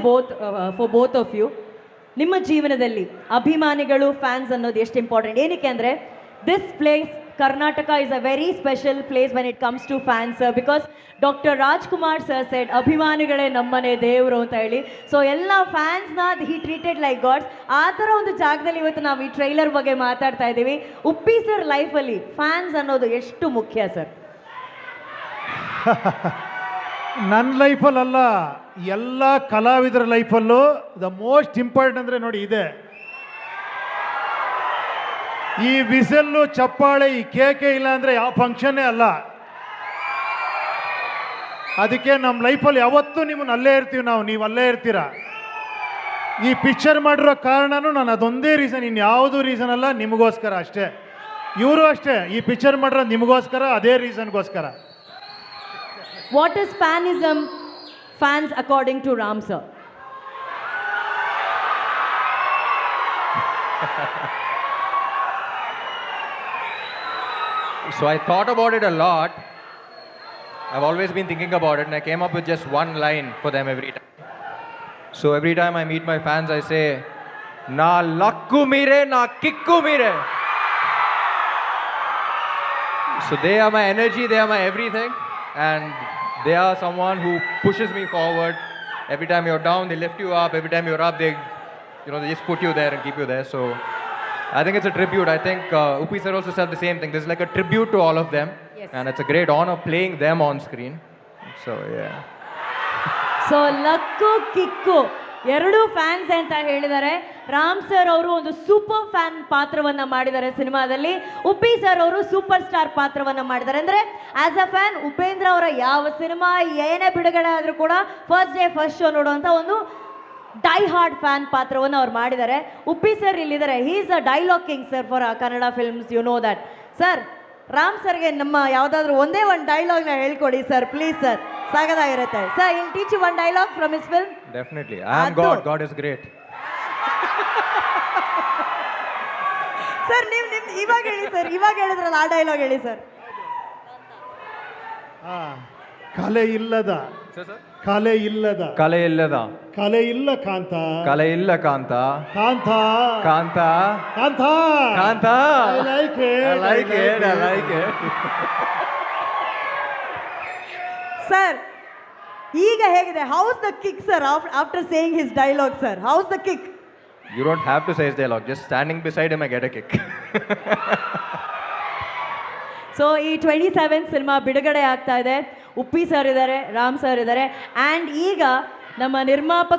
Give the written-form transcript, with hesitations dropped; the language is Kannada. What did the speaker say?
For both of you. ನಿಮ್ಮ ಜೀವನದಲ್ಲಿ ಅಭಿಮಾನಿಗಳು ಫ್ಯಾನ್ಸ್ ಅನ್ನೋದು ಎಷ್ಟು ಇಂಪಾರ್ಟೆಂಟ್, ಏನಕ್ಕೆ ಅಂದರೆ this place Karnataka is a very special place when it comes to fans, because doctor Rajkumar sir said ಅಭಿಮಾನಿಗಳೇ ನಮ್ಮನೆ ದೇವರು ಅಂತ ಹೇಳಿ. ಸೊ ಎಲ್ಲ ಫ್ಯಾನ್ಸ್ನ ಹಿ ಟ್ರೀಟೆಡ್ ಲೈಕ್ ಗಾಡ್ಸ್. ಆ ಥರ ಒಂದು ಜಾಗದಲ್ಲಿ ಇವತ್ತು ನಾವು ಈ ಟ್ರೈಲರ್ ಬಗ್ಗೆ ಮಾತಾಡ್ತಾ ಇದ್ದೀವಿ. ಉಪ್ಪಿ ಸರ್ ಲೈಫಲ್ಲಿ ಫ್ಯಾನ್ಸ್ ಅನ್ನೋದು ಎಷ್ಟು ಮುಖ್ಯ ಸರ್? ನನ್ನ ಲೈಫಲ್ಲಲ್ಲ, ಎಲ್ಲ ಕಲಾವಿದರ ಲೈಫಲ್ಲೂ ದ ಮೋಸ್ಟ್ ಇಂಪಾರ್ಟೆಂಟ್ ಅಂದರೆ ನೋಡಿ ಇದೆ, ಈ ವಿಸಲ್ಲು ಚಪ್ಪಾಳೆ ಈ ಕೇಕೆ ಇಲ್ಲ ಅಂದರೆ ಯಾವ ಫಂಕ್ಷನ್ನೇ ಅಲ್ಲ. ಅದಕ್ಕೆ ನಮ್ಮ ಲೈಫಲ್ಲಿ ಯಾವತ್ತೂ ನಿಮ್ಮನ್ನು ಅಲ್ಲೇ ಇರ್ತೀವಿ ನಾವು, ನೀವು ಅಲ್ಲೇ ಇರ್ತೀರ. ಈ ಪಿಕ್ಚರ್ ಮಾಡಿರೋ ಕಾರಣನೂ ನಾನು ಅದೊಂದೇ ರೀಸನ್, ಇನ್ಯಾವುದೂ ರೀಸನ್ ಅಲ್ಲ, ನಿಮಗೋಸ್ಕರ ಅಷ್ಟೇ. ಇವರು ಅಷ್ಟೇ, ಈ ಪಿಕ್ಚರ್ ಮಾಡಿರೋದು ನಿಮಗೋಸ್ಕರ, ಅದೇ ರೀಸನ್ಗೋಸ್ಕರ. What is fanism, fans according to Ram sir? So I thought about it a lot. I've always been thinking about it, and I came up with just one line for them every time. So every time I meet my fans, I say, "Na lakku mire, na kikku mire." So they are my energy, they are my everything, and they are someone who pushes me forward. Every time you're down, they lift you up. Every time you're up, they just put you there and keep you there. So I think it's a tribute. I think Uppi sir also said the same thing. This is like a tribute to all of them. Yes. And it's a great honor playing them on screen. So yeah. So luck kick ಎರಡೂ ಫ್ಯಾನ್ಸ್ ಅಂತ ಹೇಳಿದ್ದಾರೆ. ರಾಮ್ ಸರ್ ಅವರು ಒಂದು ಸೂಪರ್ ಫ್ಯಾನ್ ಪಾತ್ರವನ್ನು ಮಾಡಿದ್ದಾರೆ ಸಿನಿಮಾದಲ್ಲಿ. ಉಪ್ಪಿ ಸರ್ ಅವರು ಸೂಪರ್ ಸ್ಟಾರ್ ಪಾತ್ರವನ್ನು ಮಾಡಿದ್ದಾರೆ. ಅಂದರೆ ಆ್ಯಸ್ ಅ ಫ್ಯಾನ್ ಉಪೇಂದ್ರ ಅವರ ಯಾವ ಸಿನಿಮಾ ಏನೇ ಬಿಡುಗಡೆ ಆದರೂ ಕೂಡ ಫಸ್ಟ್ ಡೇ ಫಸ್ಟ್ ಶೋ ನೋಡುವಂಥ ಒಂದು ಡೈ ಹಾರ್ಡ್ ಫ್ಯಾನ್ ಪಾತ್ರವನ್ನು ಅವ್ರು ಮಾಡಿದ್ದಾರೆ. ಉಪ್ಪಿ ಸರ್ ಇಲ್ಲಿದ್ದಾರೆ. He is a dialogue king sir for Kannada films, you know that. Sir, Ram ಸರ್ಗೆ ನಮ್ಮ ಯಾವುದಾದ್ರೂ ಒಂದೇ ಒಂದು ಡೈಲಾಗ್ನ ಹೇಳ್ಕೊಡಿ ಸರ್, ಪ್ಲೀಸ್ ಸರ್, ಸಾಗದಾಗಿರುತ್ತೆ. Sir, I'll teach one dialogue from his film. Definitely. I am God. God is great. Sir, ನೀವು ಇವಾಗ ಹೇಳಿ ಸರ್, ಇವಾಗ ಹೇಳಿದ್ರಲ್ಲ ಆ ಡೈಲಾಗ್ ಹೇಳಿ ಸರ್. ಕಲೆ ಇಲ್ಲದ, ಕಲೆ ಇಲ್ಲದ, ಕಲೆ ಇಲ್ಲದ, ಕಲೆ ಇಲ್ಲ ಕಾಂತ, ಕಲೆ ಇಲ್ಲ ಕಾಂತ, ಕಾಂತ, ಕಾಂತ, ಕಾಂತ, ಕಾಂತ. I like it. I like it. I like it. Sir, ಈಗ ಹೇಗಿದೆ? House the kick sir after saying his dialogue sir? House the kick? You don't have to say his dialogue. Just standing beside him, I get a kick. So ಈ 27 ಸಿನಿಮಾ ಬಿಡುಗಡೆ ಆಗ್ತಾ ಇದೆ. ಉಪ್ಪಿ ಸರ್ ಇದ್ದಾರೆ, ರಾಮ್ ಸರ್ ಇದ್ದಾರೆ, ಆ್ಯಂಡ್ ಈಗ ನಮ್ಮ ನಿರ್ಮಾಪಕ